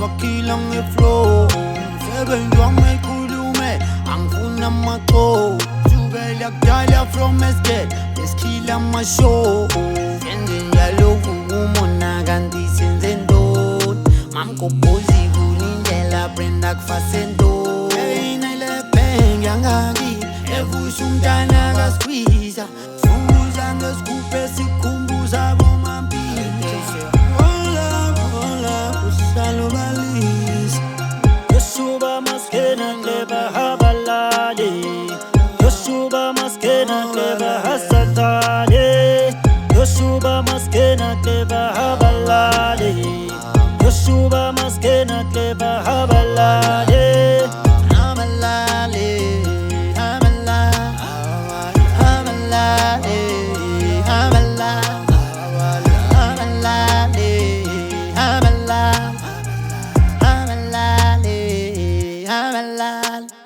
bakhila nge-flow msebenzi wamakhulume angifuna amaco sukela kudala from esgate besikhila amashow senze njalo kumona kanti senze ntoni mamgobhozi kunindlela brenda kufasento eyinayilebheng yangakithi evusha umntana kasqueezer funguza ngesigubhu esikhumbuza bomampilo uhlalo balisa Yoshuba maskena kleba habalade Yoshuba maskena kleba hasatade Yoshuba maskena kleba habalade Yoshuba maskena kleba habalade Habalade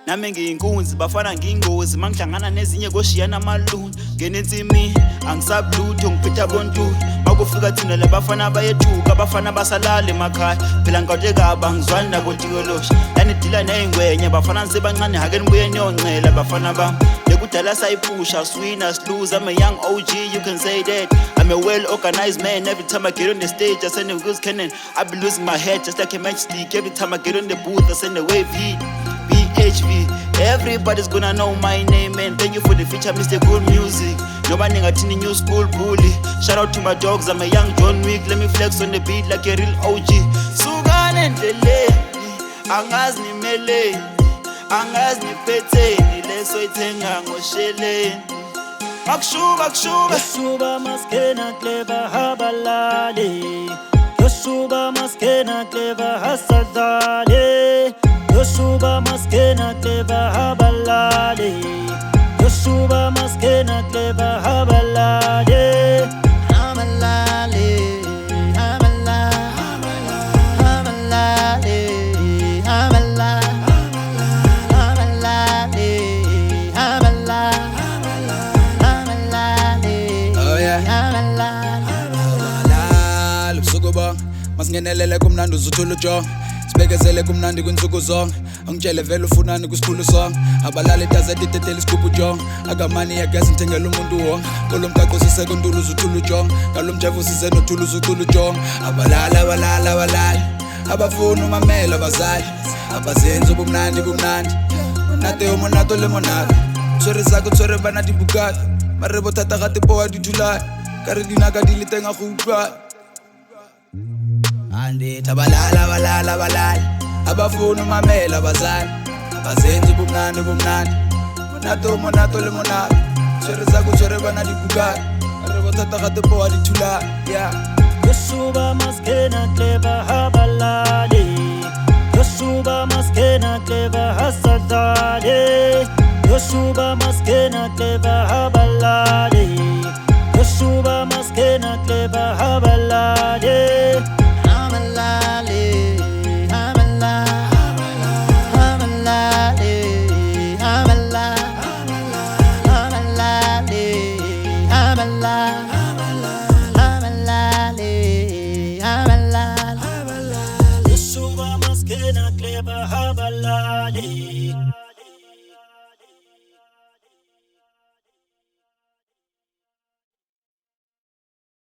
nami ngiyinkunzi bafana ngiyingozi mangihlangana nezinye koshiyana amaluni ngenensimi angisablutho ngiphetha bontu makufika thina labafana bayethuka abafana basalala emakhaya phela ngikawutekaba ngizwani nakontikolosha yanidila neyingwenya bafana sebancane hake nibuye niyoncela bafana bami lekudala sayipusha swina slose I'm a young OG you can say that I'm a well organized man every time I get on the stage I send a good cannon I be losing my head just like a matchstick every time I get on the booth I send a wave heat BHV, everybody's gonna know my name and thank you for the feature, Mr. Good Music. Nobody got in the new school bully. Shout out to my dogs, I'm a young John Wick. Let me flex on the beat like a real OG. Sugan and Dele, Angas ni Mele, Angas ni Pete, Leso Itenga Moshele. Bakshuba, Yoshuba maskena kleba habalade. Yoshuba maskena kleba hasadade. Yoshuba maskena kleba habalade Yoshuba maskena kleba habalade Habalade Habalade Habalade Habalade Habalade Habalade Oh yeah Habalade Lusukuba masingenelele kumnandi uzuthula ujonga Bekezele kumnandi kwinsuku zonke angitshele vele ufunani kusikhulu sonke abalali dazetitethela isigubhu jonke akamani yagazi ngithengela umuntu wonke kolomgaqo sisekondulu uzuthula ujonge ngalomjevu sisenothula uzucula ujonge abalali abafuna umamela abazali abazenza ubumnandi monate umonato lemonade tshwere zako tshwere bana dibukata marebo thata ga tepoa dithulane ka re dinaka di le teng a go utlwana Andita balala abafuna umamela abazali abazenza ubumnandi monato lemonade tshwere zako tshwere bana dibukana arebo thata ga tepoa dithulane yeah Yoshuba maskena kleba habalade Yoshuba maskena kleba hasadade Yoshuba maskena kleba